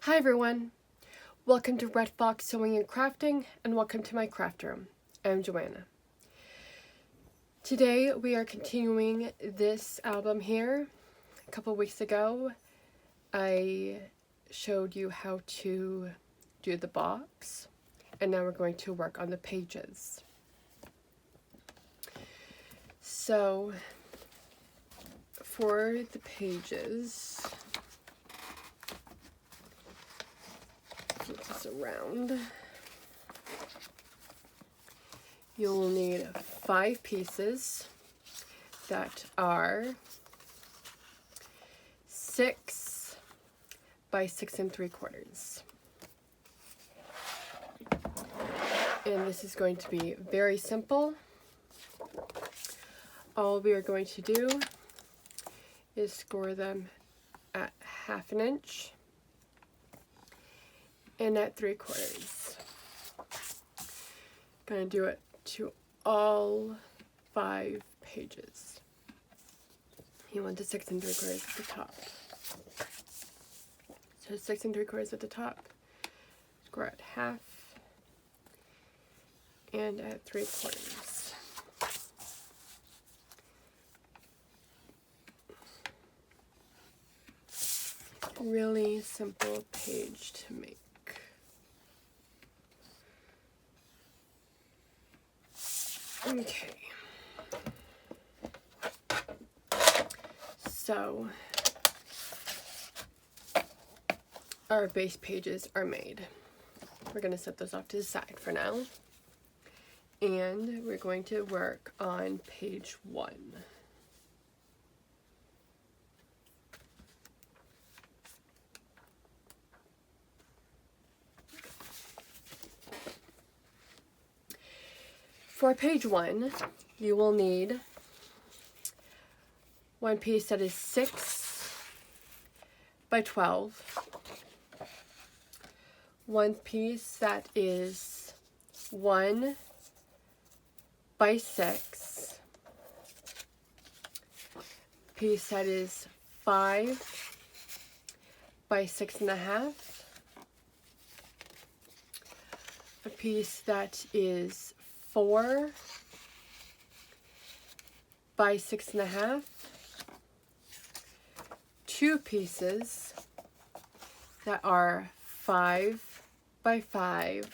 Hi everyone, welcome to Red Fox Sewing and Crafting, and welcome to my craft room. I'm Joanna. Today we are continuing this album here. A couple weeks ago I showed you how to do the box, and now we're going to work on the pages. So for the pages, flip this around. You'll need 5 pieces that are 6 by 6 3/4. And this is going to be very simple. All we are going to do is score them at 1/2 inch and at 3/4. Gonna do it to all 5 pages. You want the 6 3/4 at the top. So 6 3/4 at the top, score at 1/2 and at 3/4. Really simple page to make. Okay, so our base pages are made. We're going to set those off to the side for now, and we're going to work on page 1. For page 1, you will need one piece that is 6 by 12, one piece that is 1 by 6, piece that is 5 by 6 1/2, a piece that is 4 by 6 1/2, 2 pieces that are 5 by 5,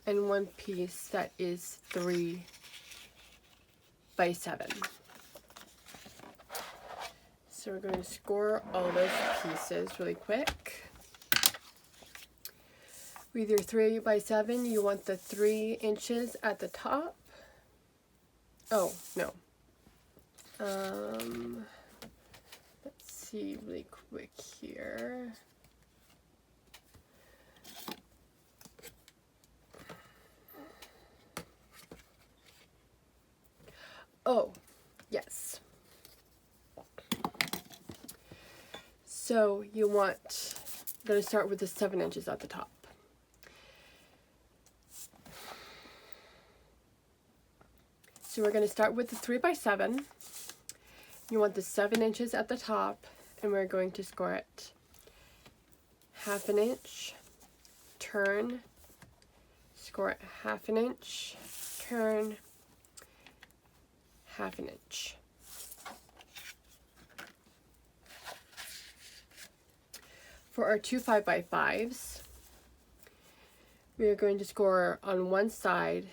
and one piece that is 3 by 7. So we're going to score all those pieces really quick. With your 3 by 7, you want the 3 inches at the top. Oh, no. Let's see really quick here. Oh, yes. So you want, I'm going to start with the 7 inches at the top. So we're going to start with the 3 by 7. You want the 7 inches at the top, and we're going to score it 1/2 inch, turn, score it 1/2 inch, turn, 1/2 inch. For our 2 5 by 5s, we are going to score on one side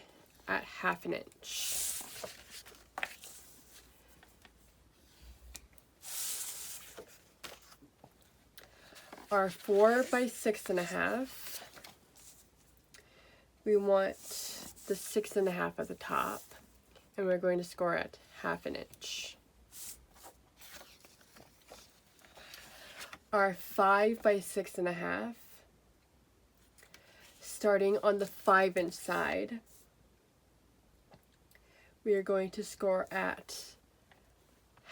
at 1/2 inch. Our 4 by 6 1/2, we want the 6 1/2 at the top, and we're going to score at 1/2 inch. Our 5 by 6 1/2, starting on the 5 inch side, we are going to score at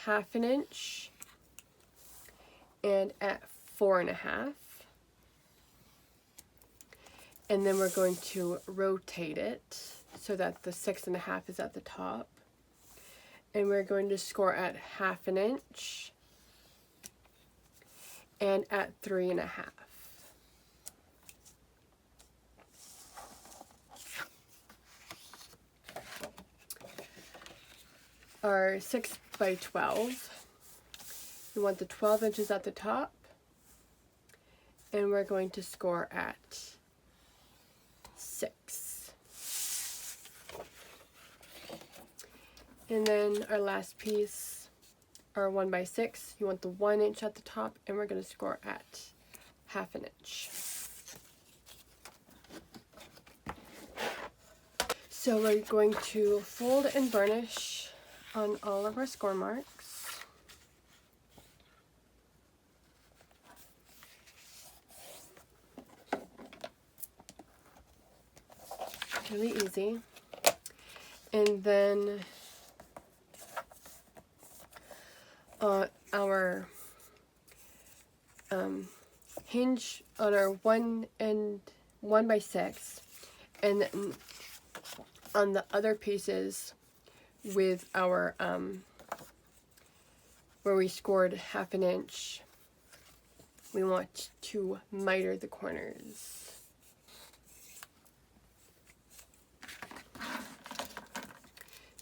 1/2 inch and at 4 1/2, and then we're going to rotate it so that the 6 1/2 is at the top, and we're going to score at 1/2 inch and at 3 1/2. our 6 by 12. We want the 12 inches at the top, and we're going to score at 6. And then our last piece, our 1 by 6, you want the 1 inch at the top, and we're going to score at 1/2 inch. So we're going to fold and burnish on all of our score marks. Really easy. And then our hinge on our 1 by 6, and then on the other pieces with our where we scored 1/2 inch, we want to miter the corners.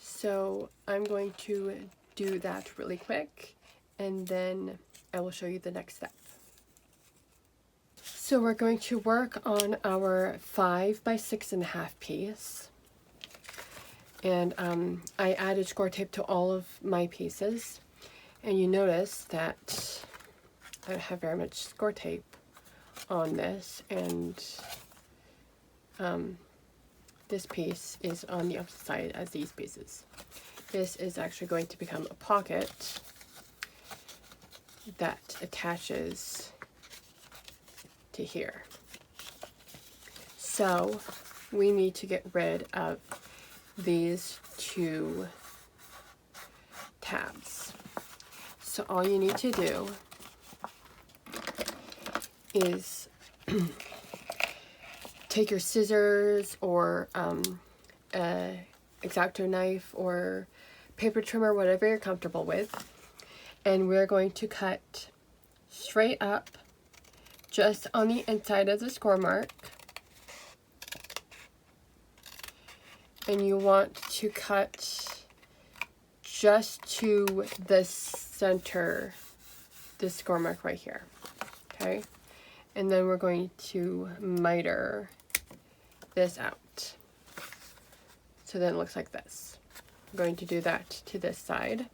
So I'm going to do that really quick, and then I will show you the next step. So we're going to work on our 5 by 6.5 piece. And I added score tape to all of my pieces, and you notice that I don't have very much score tape on this, and this piece is on the opposite side as these pieces. This is actually going to become a pocket that attaches to here. So we need to get rid of these 2 tabs. So all you need to do is take your scissors or a X-Acto knife or paper trimmer, whatever you're comfortable with, and we're going to cut straight up just on the inside of the score mark. And you want to cut just to the center, this score mark right here, okay? And then we're going to miter this out. So then it looks like this. I'm going to do that to this side.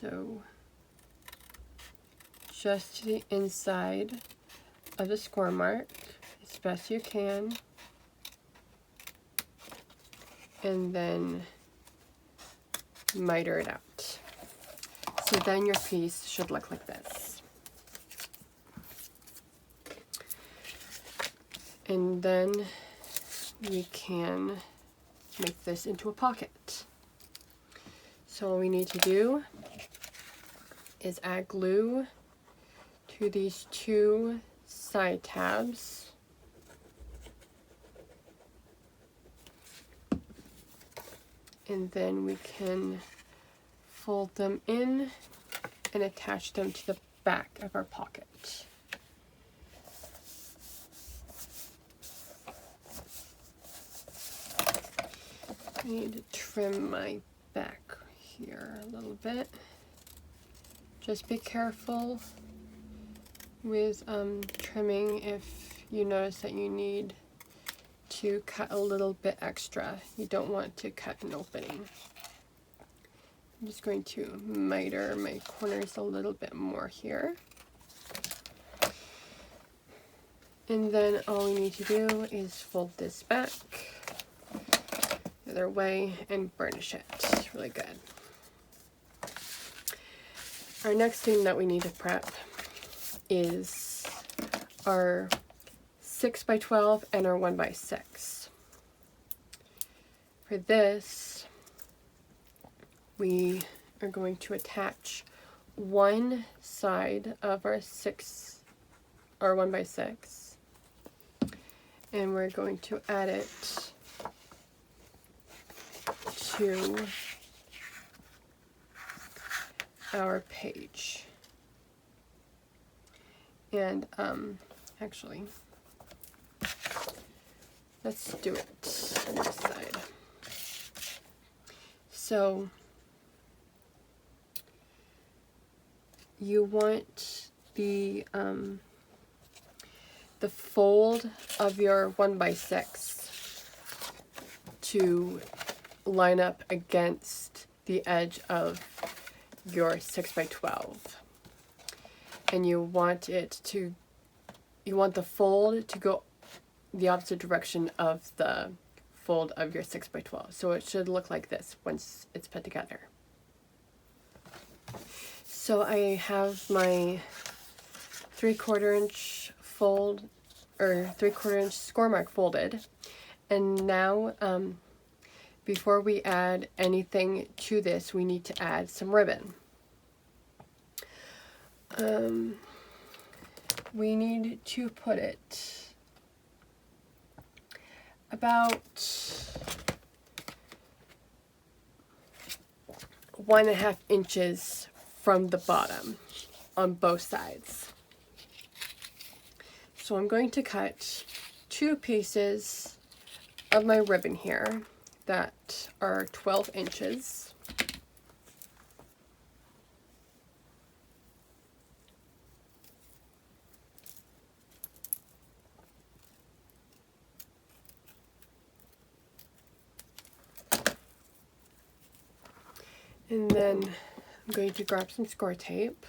So just to the inside of the score mark as best you can. And then miter it out. So then your piece should look like this. And then we can make this into a pocket. So all we need to do is add glue to these 2 side tabs. And then we can fold them in and attach them to the back of our pocket. I need to trim my back here a little bit. Just be careful with trimming if you notice that you need to cut a little bit extra. You don't want to cut an opening. I'm just going to miter my corners a little bit more here. And then all we need to do is fold this back the other way and burnish it really good. Our next thing that we need to prep is our 6 by 12 and our 1 by 6. For this, we are going to attach one side of our 1 by 6, and we're going to add it to our page. And actually, let's do it on this side. So you want the fold of your 1x6 to line up against the edge of your 6x12, and you want the fold to go the opposite direction of the fold of your 6x12, so it should look like this once it's put together. So I have my 3/4 inch fold, or 3/4 inch score mark folded, and now before we add anything to this, we need to add some ribbon. We need to put it about 1.5 inches from the bottom on both sides. So I'm going to cut 2 pieces of my ribbon here that are 12 inches. And then I'm going to grab some score tape.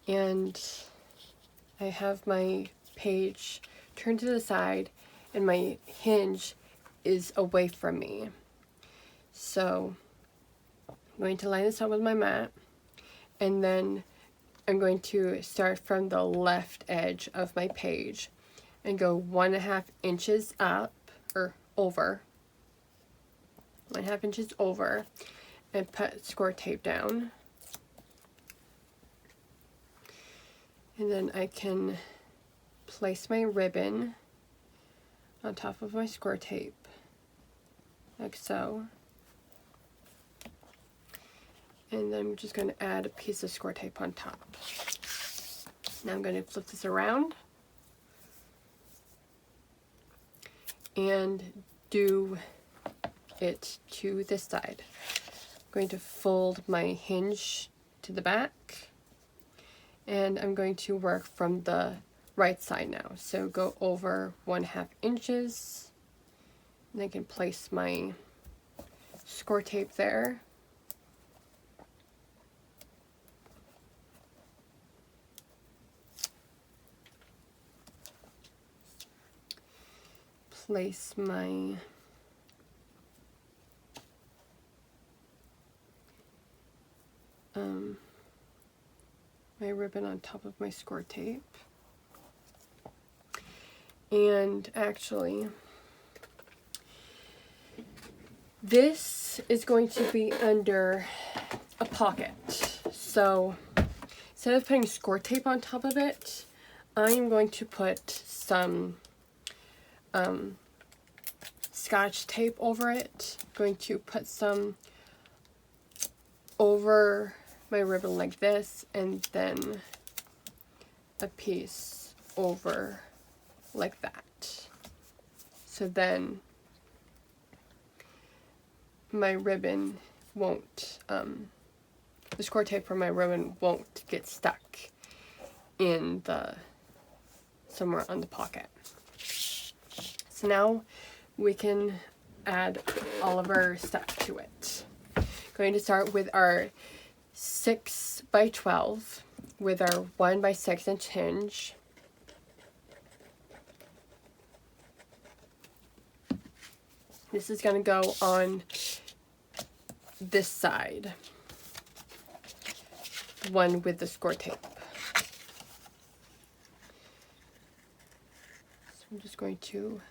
And I have my page turned to the side and my hinge is away from me. So I'm going to line this up with my mat, and then I'm going to start from the left edge of my page and go 1.5 inches up, or over, 1.5 inches over, and put score tape down. And then I can place my ribbon on top of my score tape, like so. And then I'm just going to add a piece of score tape on top. Now I'm going to flip this around and do it to this side. I'm going to fold my hinge to the back, and I'm going to work from the right side now. So go over 1.5 inches, and I can place my score tape there. Place my my ribbon on top of my score tape. And actually, this is going to be under a pocket. So instead of putting score tape on top of it, I am going to put some Scotch tape over it. I'm going to put some over my ribbon like this, and then a piece over like that. So then my ribbon won't, the score tape from my ribbon won't get stuck in somewhere on the pocket. So now we can add all of our stuff to it. Going to start with our 6x12 with our 1x6 inch hinge. This is going to go on this side, one with the score tape. So I'm just going to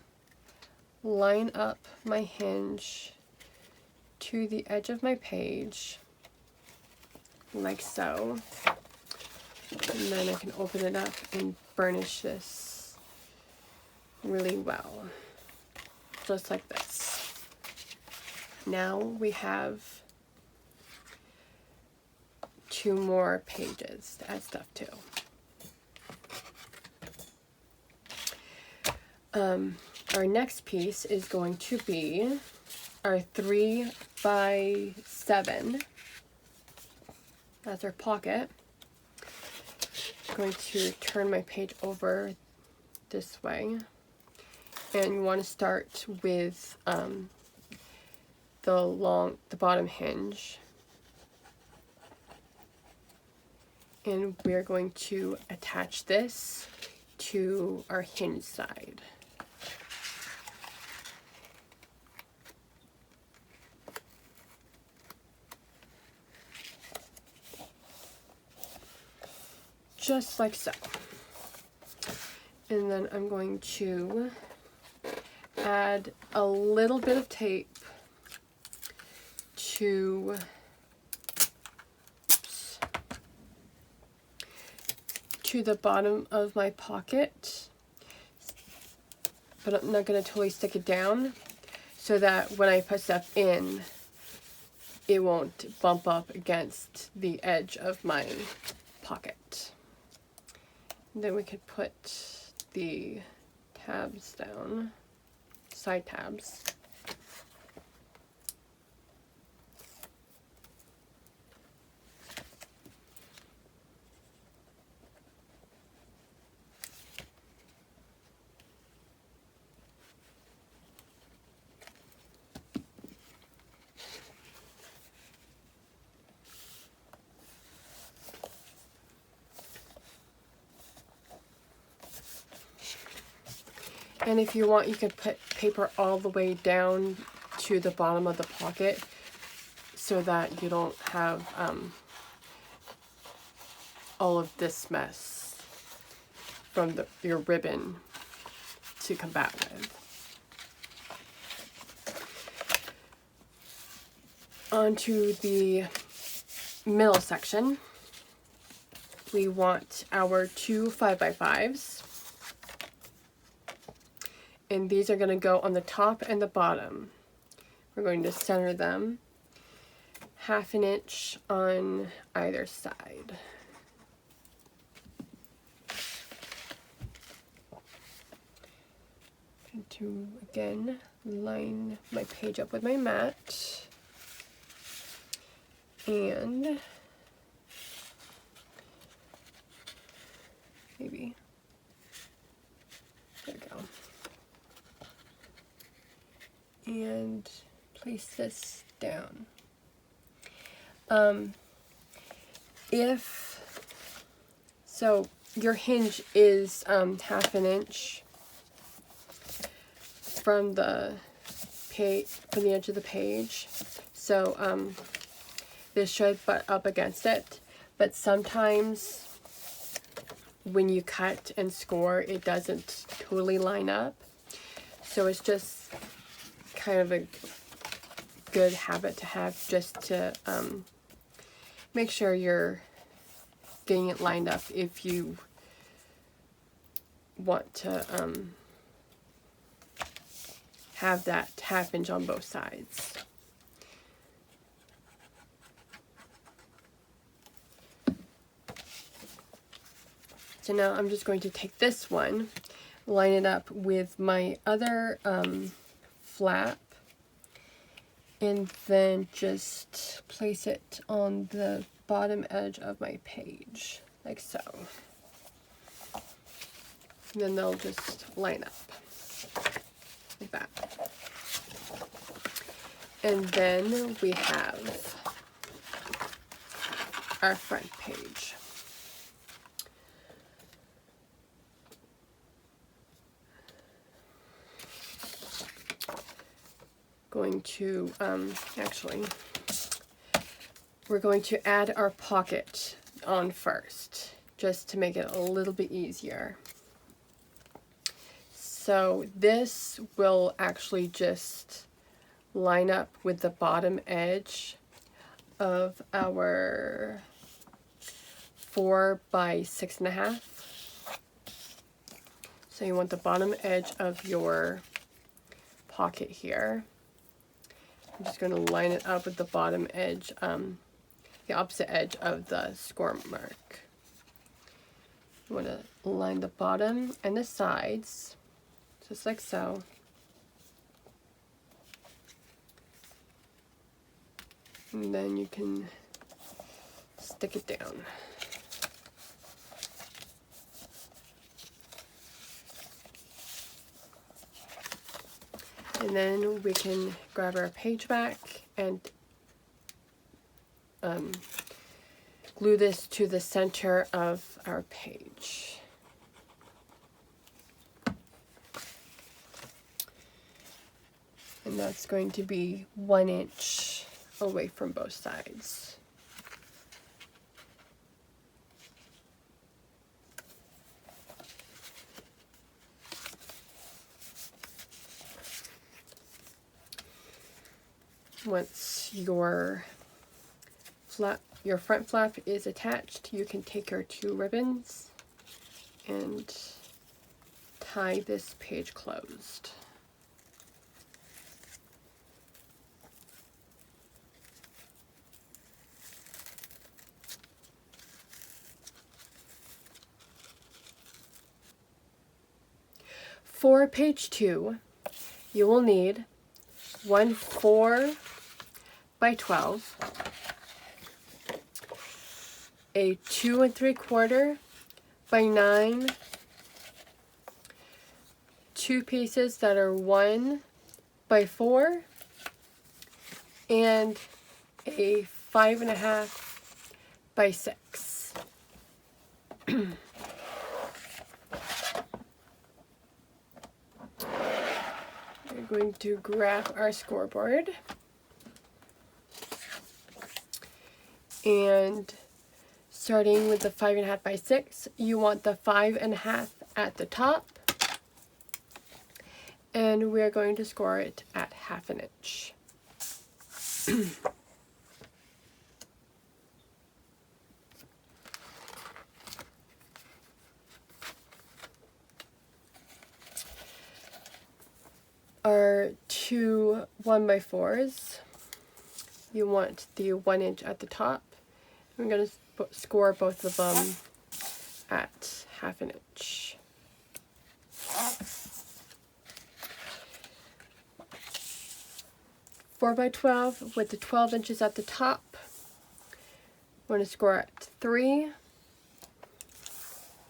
line up my hinge to the edge of my page, like so. And then I can open it up and burnish this really well, just like this. Now we have 2 more pages to add stuff to. Our next piece is going to be our 3 by 7. That's our pocket. I'm going to turn my page over this way. And you want to start with the bottom hinge. And we're going to attach this to our hinge side. Just like so. And then I'm going to add a little bit of tape to the bottom of my pocket, but I'm not going to totally stick it down so that when I put stuff in, it won't bump up against the edge of my pocket. And then we could put the tabs down, side tabs. And if you want, you can put paper all the way down to the bottom of the pocket so that you don't have all of this mess from your ribbon to combat with. Onto the middle section, we want our 2 5x5s. And these are going to go on the top and the bottom. We're going to center them 1/2 inch on either side. And to, again, line my page up with my mat. And maybe, there we go. And place this down. So your hinge is 1/2 inch from the edge of the page, so this should butt up against it. But sometimes when you cut and score, it doesn't totally line up. So it's just kind of a good habit to have, just to make sure you're getting it lined up if you want to have that 1/2 inch on both sides. So now I'm just going to take this one, line it up with my other flap, and then just place it on the bottom edge of my page, like so. And then they'll just line up, like that. And then we have our front page. Going to, actually, we're going to add our pocket on first, just to make it a little bit easier. So this will actually just line up with the bottom edge of our 4 by 6.5. So you want the bottom edge of your pocket here. I'm just going to line it up with the bottom edge, the opposite edge of the score mark. You want to line the bottom and the sides, just like so. And then you can stick it down. And then we can grab our page back and glue this to the center of our page. And that's going to be 1 inch away from both sides. Once your front flap is attached, you can take your 2 ribbons and tie this page closed. For page 2, you will need one 4 by 12, a 2 3/4 by 9, 2 pieces that are 1 by 4, and a 5 1/2 by 6. We're going to grab our scoreboard and starting with the 5 1/2 by 6, you want the 5 1/2 at the top, and we're going to score it at 1/2 inch. Our 2 1 by 4s, you want the 1 inch at the top. I'm going to score both of them at 1/2 inch. Four by 12 with the 12 inches at the top. We're going to score at 3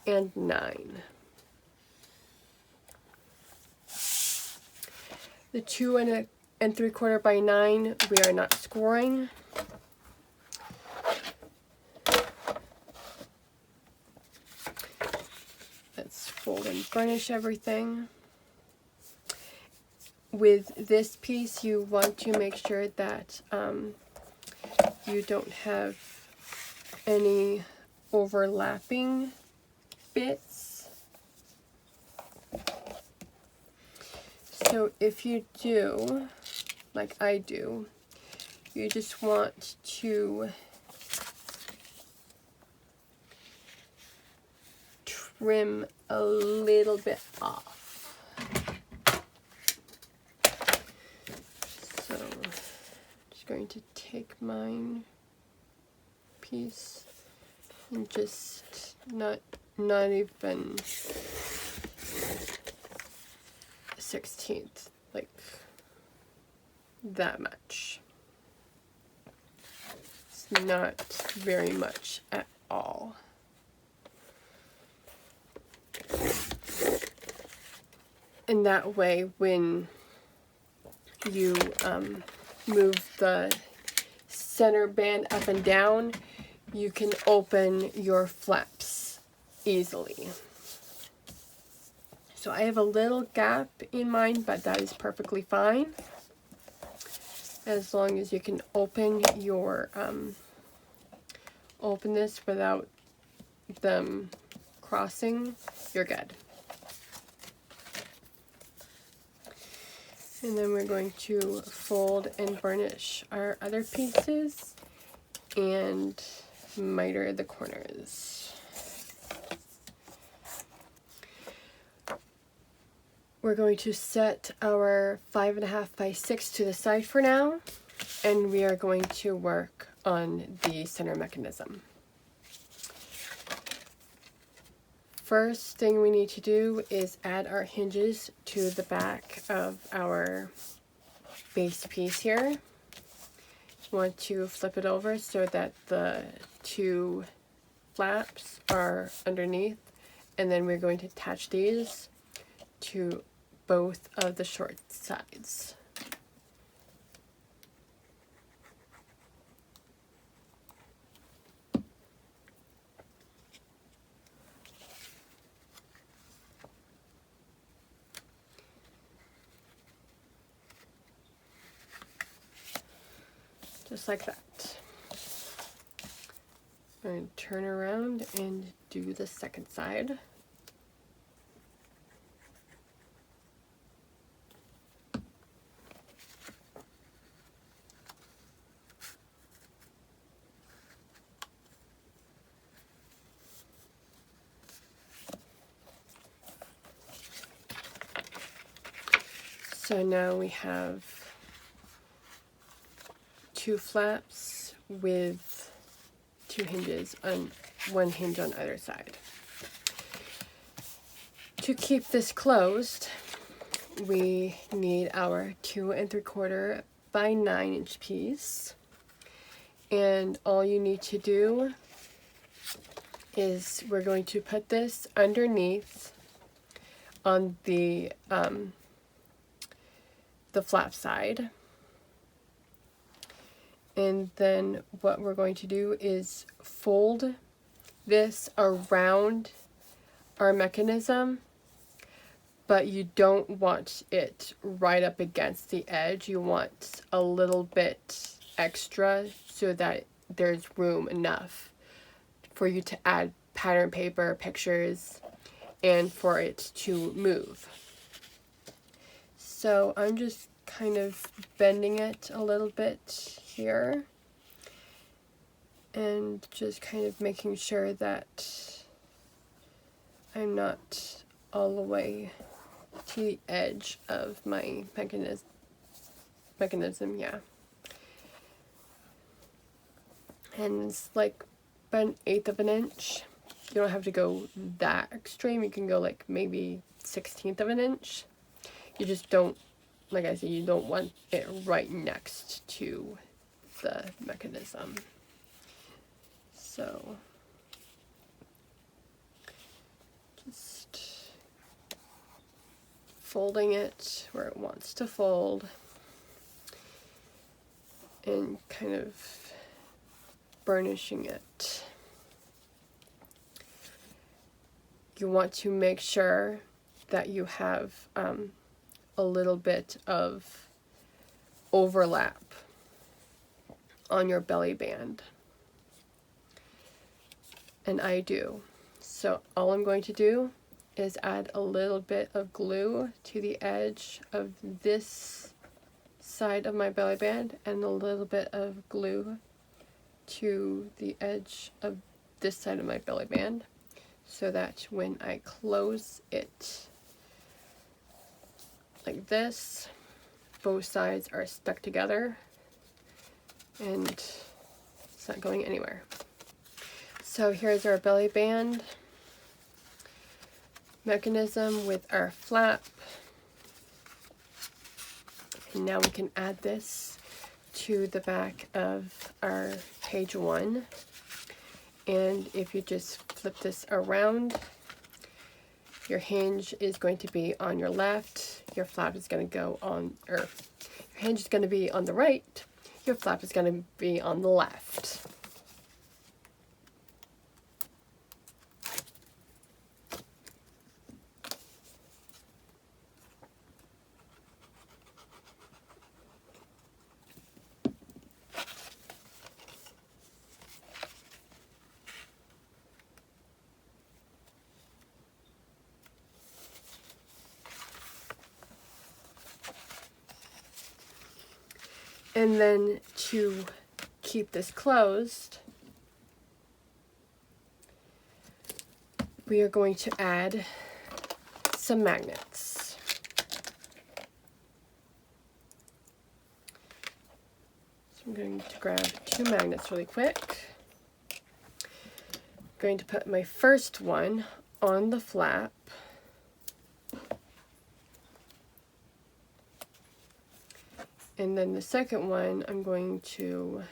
and 9. The 2 3/4 by 9, we are not scoring. Let's fold and burnish everything. With this piece, you want to make sure that you don't have any overlapping bits. So if you do, like I do, you just want to trim a little bit off. So I'm just going to take my piece and just not even 1/16, like that much. It's not very much at all. And that way, when you move the center band up and down, you can open your flaps easily. So I have a little gap in mine, but that is perfectly fine. As long as you can open your, open this without them crossing, you're good. And then we're going to fold and burnish our other pieces and miter the corners. We're going to set our 5 1/2 by 6 to the side for now, and we are going to work on the center mechanism. First thing we need to do is add our hinges to the back of our base piece here. want to flip it over so that the two flaps are underneath, and then we're going to attach these to both of the short sides. Just like that. I'm going to turn around and do the second side. So now we have two flaps with two hinges on one hinge on either side. To keep this closed, we need our 2 3/4 by 9 inch piece, and all you need to do is we're going to put this underneath on the flap side. And then what we're going to do is fold this around our mechanism, but you don't want it right up against the edge. You want a little bit extra so that there's room enough for you to add pattern paper, pictures, and for it to move. So I'm just kind of bending it a little bit here and just kind of making sure that I'm not all the way to the edge of my mechanism, yeah. And it's like about 1/8 of an inch. You don't have to go that extreme. You can go like maybe 1/16 of an inch. You just don't, like I said, you don't want it right next to the mechanism. So just folding it where it wants to fold and kind of burnishing it. You want to make sure that you have a little bit of overlap on your belly band, and I do. So all I'm going to do is add a little bit of glue to the edge of this side of my belly band and a little bit of glue to the edge of this side of my belly band, so that when I close it like this, both sides are stuck together and it's not going anywhere. So here's our belly band mechanism with our flap, and now we can add this to the back of our page 1. And if you just flip this around, your hinge is going to be on your left, your flap is going to go on, or your hinge is going to be on the right, your flap is going to be on the left. And then to keep this closed, we are going to add some magnets. So I'm going to grab 2 magnets really quick. I'm going to put my first one on the flap. And then the second one, I'm going to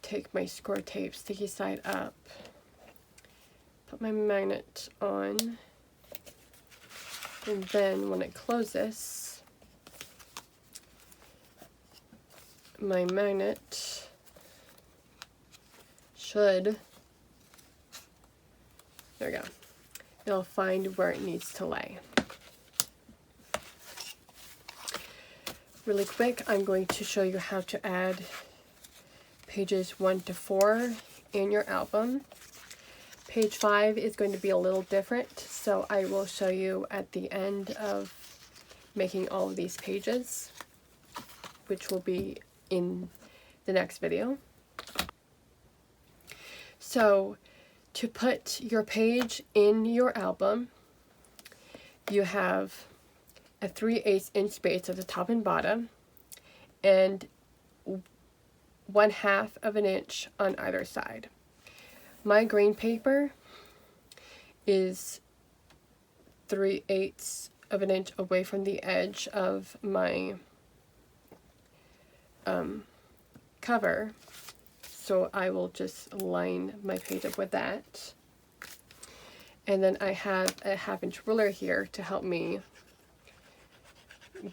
take my score tape, sticky side up, put my magnet on, and then when it closes, my magnet should, there we go, it'll find where it needs to lay. Really quick, I'm going to show you how to add pages 1 to 4 in your album. Page 5 is going to be a little different, so I will show you at the end of making all of these pages, which will be in the next video. So to put your page in your album, you have a 3/8 inch space at the top and bottom, and 1/2 of an inch on either side. My green paper is 3/8 of an inch away from the edge of my cover, so I will just line my page up with that. And then I have a 1/2 inch ruler here to help me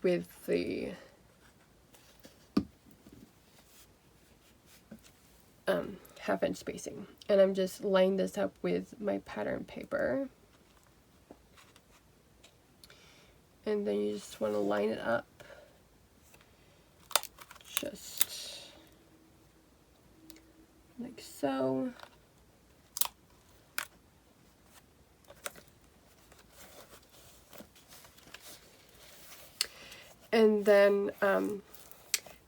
with the half inch spacing, and I'm just lining this up with my pattern paper, and then you just want to line it up just like so. And then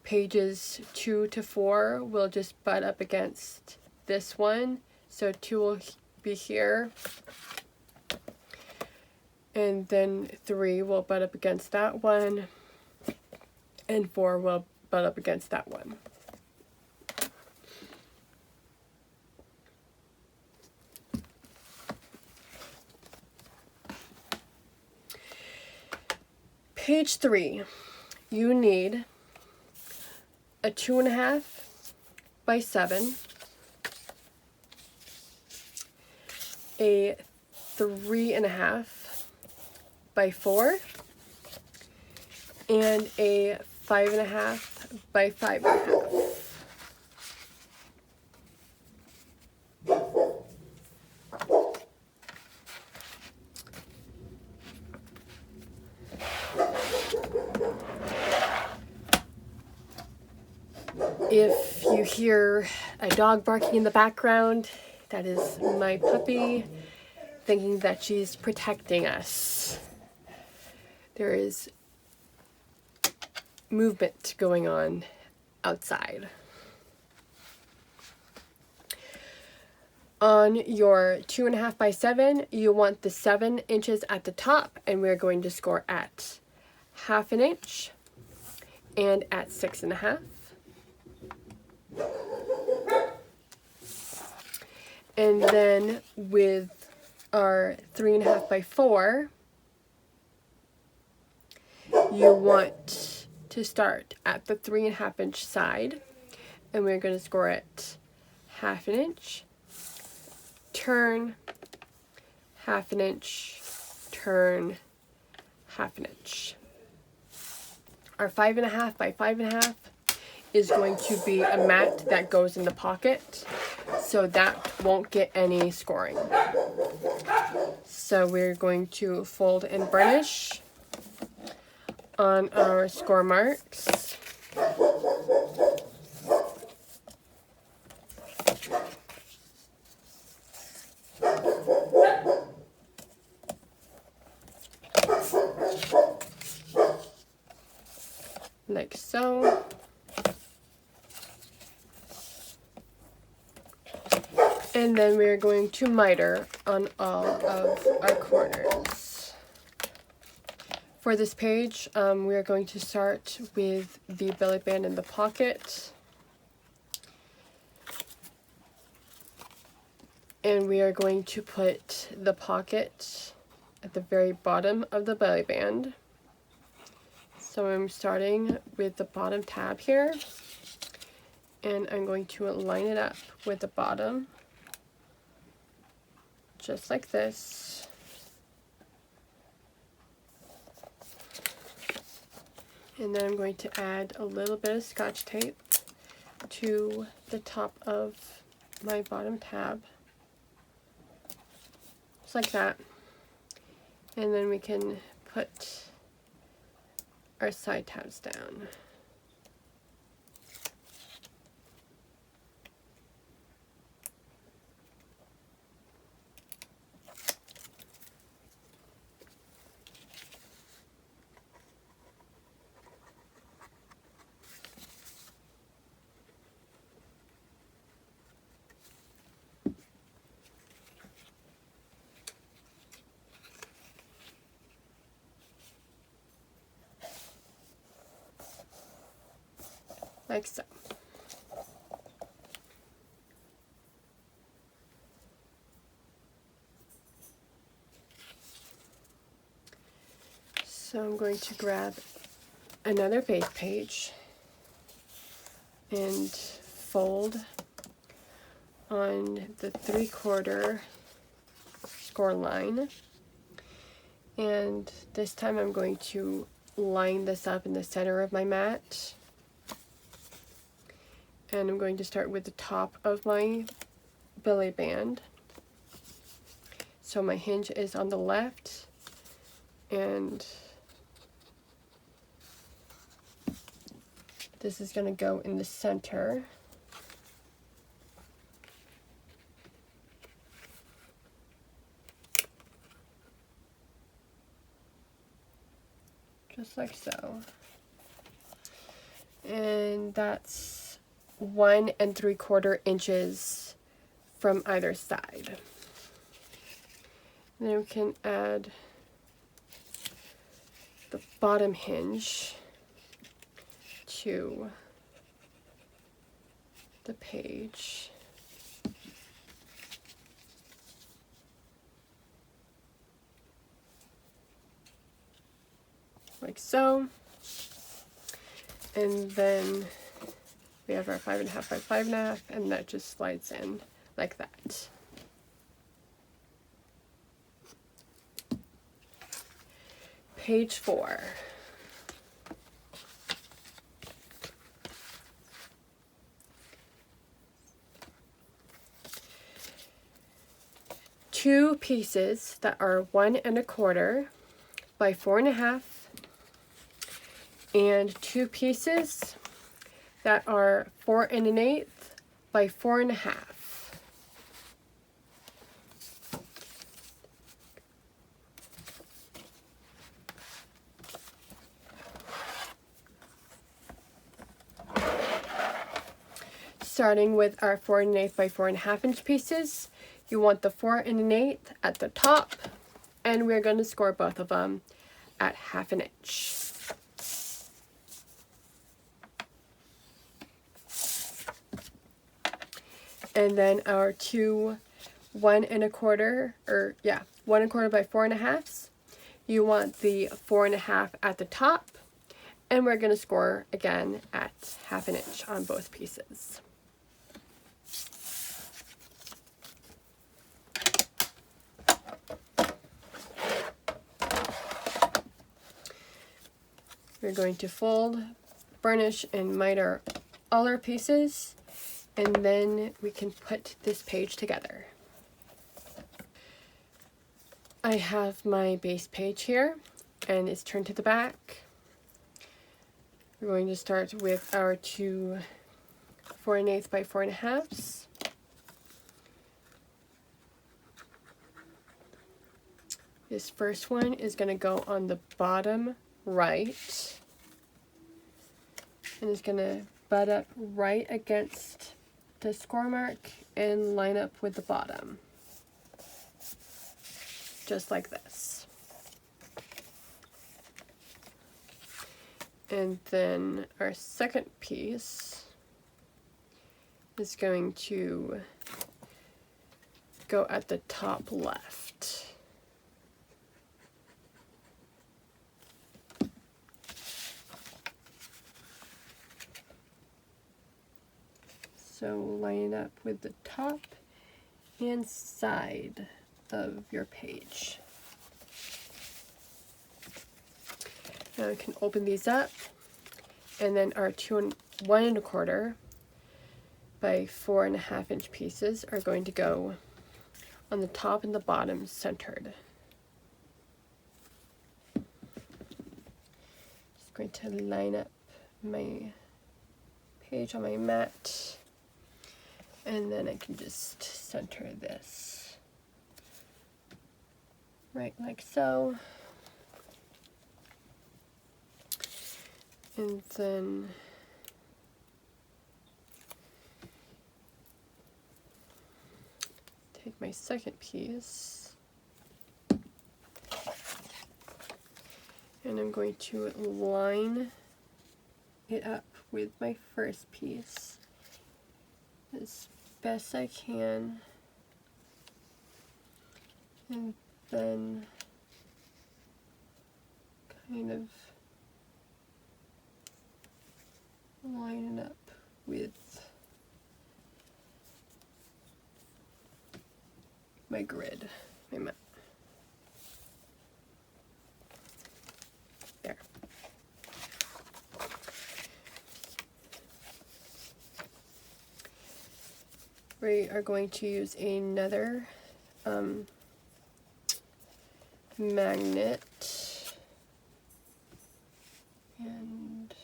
pages 2 to 4 will just butt up against this one. So 2 will be here, and then 3 will butt up against that one, and 4 will butt up against that one. Page 3, you need a 2.5 by 7, a 3.5 by 4, and a 5.5 by 5.5. If you hear a dog barking in the background, that is my puppy thinking that she's protecting us. There is movement going on outside. On your 2.5 by 7, you want the 7 inches at the top, and we're going to score at 1/2 inch and at 6.5. And then with our 3.5 by 4, you want to start at the 3.5 inch side, and we're going to score it 1/2 inch, turn, 1/2 inch, turn, 1/2 inch. Our 5.5 by 5.5 is going to be a mat that goes in the pocket, so that won't get any scoring. So we're going to fold and burnish on our score marks. Like so. And then we're going to miter on all of our corners. For this page, we are going to start with the belly band in the pocket. And we are going to put the pocket at the very bottom of the belly band. So I'm starting with the bottom tab here, and I'm going to line it up with the bottom, just like this. And then I'm going to add a little bit of Scotch tape to the top of my bottom tab, just like that. And then we can put our side tabs down. Like so. So I'm going to grab another base page and fold on the 3/4 score line. And this time I'm going to line this up in the center of my mat. And I'm going to start with the top of my belly band. So my hinge is on the left, and this is going to go in the center. Just like so. And that's 1 3/4 inches from either side. And then we can add the bottom hinge to the page. Like so. And then we have our 5.5 by 5.5, and that just slides in like that. Page 4. Two pieces that are 1 1/4 by 4.5, and two pieces that are 4 1/8 by 4.5. Starting with our 4 1/8 by 4.5 inch pieces, you want the 4 1/8 at the top, and we're going to score both of them at 1/2 inch. And then our two 1 1/4, 1 1/4 by 4.5s, you want the 4.5 at the top, and we're going to score again at 1/2 inch on both pieces. We're going to fold, burnish, and miter all our pieces, and then we can put this page together. I have my base page here, and it's turned to the back. We're going to start with our two 4 1/8 by 4.5s. This first one is going to go on the bottom right, and it's going to butt up right against the score mark and line up with the bottom, just like this. And then our second piece is going to go at the top left. So line it up with the top and side of your page. Now we can open these up, and then our 1 1/4 by 4 1/2 inch pieces are going to go on the top and the bottom centered. Just going to line up my page on my mat, and then I can just center this right like so. And then take my second piece, and I'm going to line it up with my first piece as best I can, and then kind of line it up with my grid, my mat. There. We are going to use another magnet, and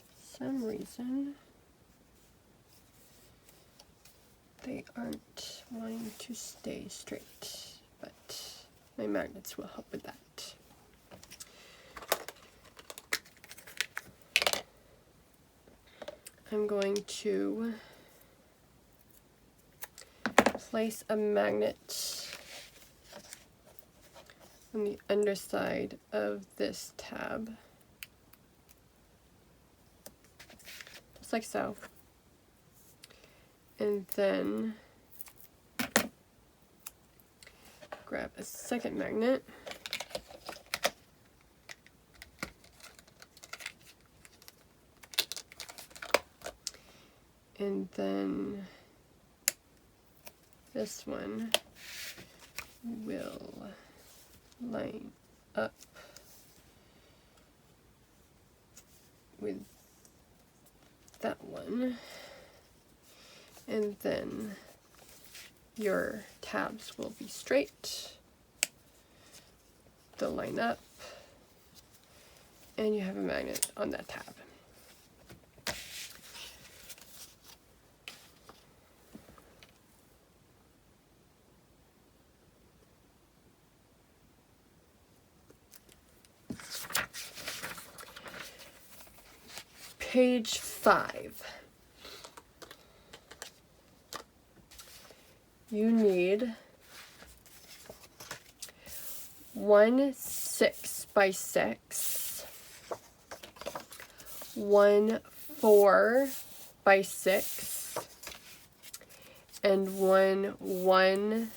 for some reason they aren't wanting to stay straight, but my magnets will help with that. I'm going to place a magnet on the underside of this tab, just like so. And then grab a second magnet, and then this one will line up with that one, and then your tabs will be straight, they'll line up, and you have a magnet on that tab. Page 5. You need 1 6 by 6, 1 4 by 6, and 1 1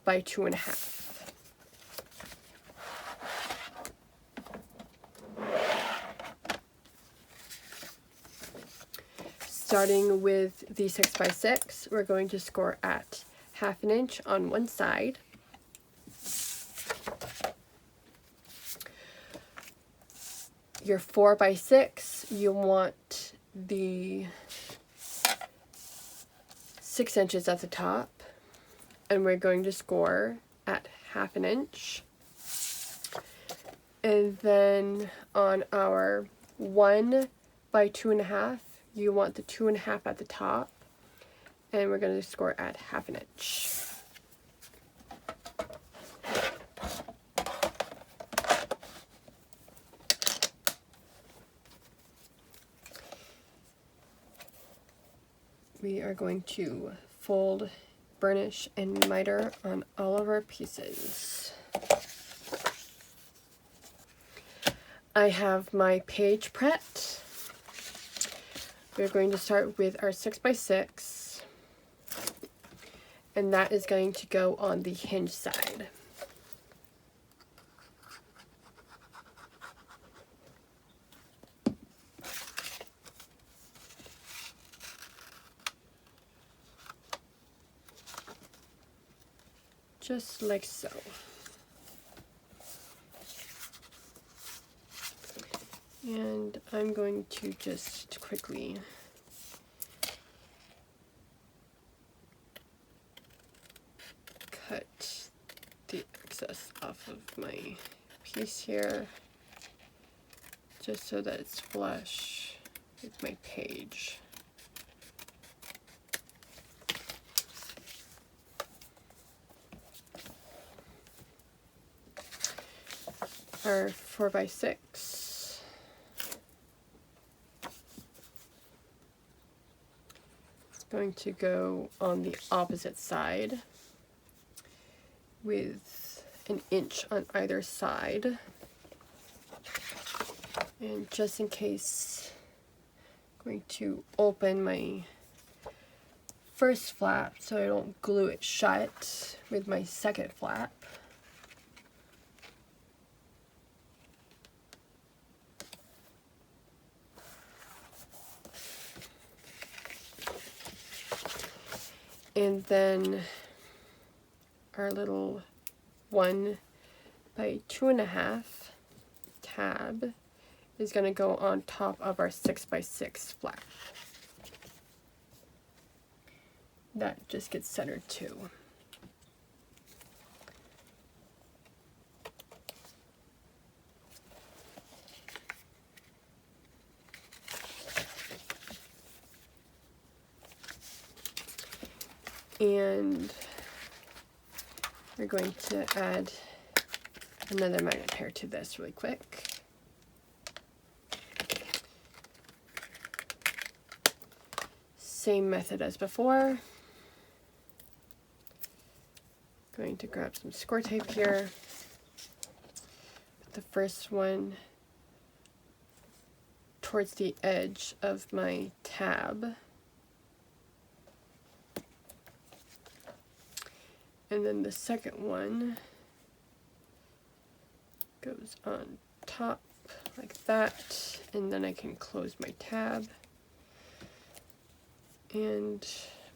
by 2 1/2. Starting with the 6 by 6, we're going to score at 1/2 inch on one side. Your 4 by 6, you want the 6 inches at the top, and we're going to score at 1/2 inch. And then on our 1 by 2 1/2, you want the 2 1/2 at the top, and we're going to score at 1/2 inch. We are going to fold, burnish, and miter on all of our pieces. I have my page prepped. We're going to start with our 6 by 6, and that is going to go on the hinge side. just like so. And I'm going to just quickly cut the excess off of my piece here, just so that it's flush with my page. Our 4x6. It's going to go on the opposite side with an inch on either side. And just in case, I'm going to open my first flap so I don't glue it shut with my second flap. And then our little 1 by 2.5 tab is going to go on top of our 6x6 flap. That just gets centered too. And we're going to add another magnet pair to this really quick. Same method as before. Going to grab some score tape here. Put the first one towards the edge of my tab. And then the second one goes on top like that, and then I can close my tab and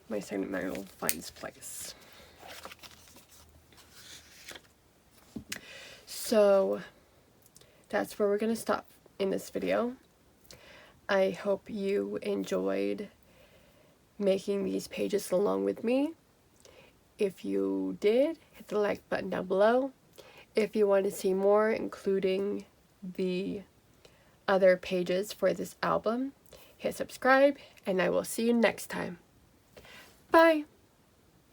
my second magnet finds place. So that's where we're going to stop in this video. I hope you enjoyed making these pages along with me. If you did, hit the like button down below. If you want to see more, including the other pages for this album, hit subscribe, and I will see you next time. Bye!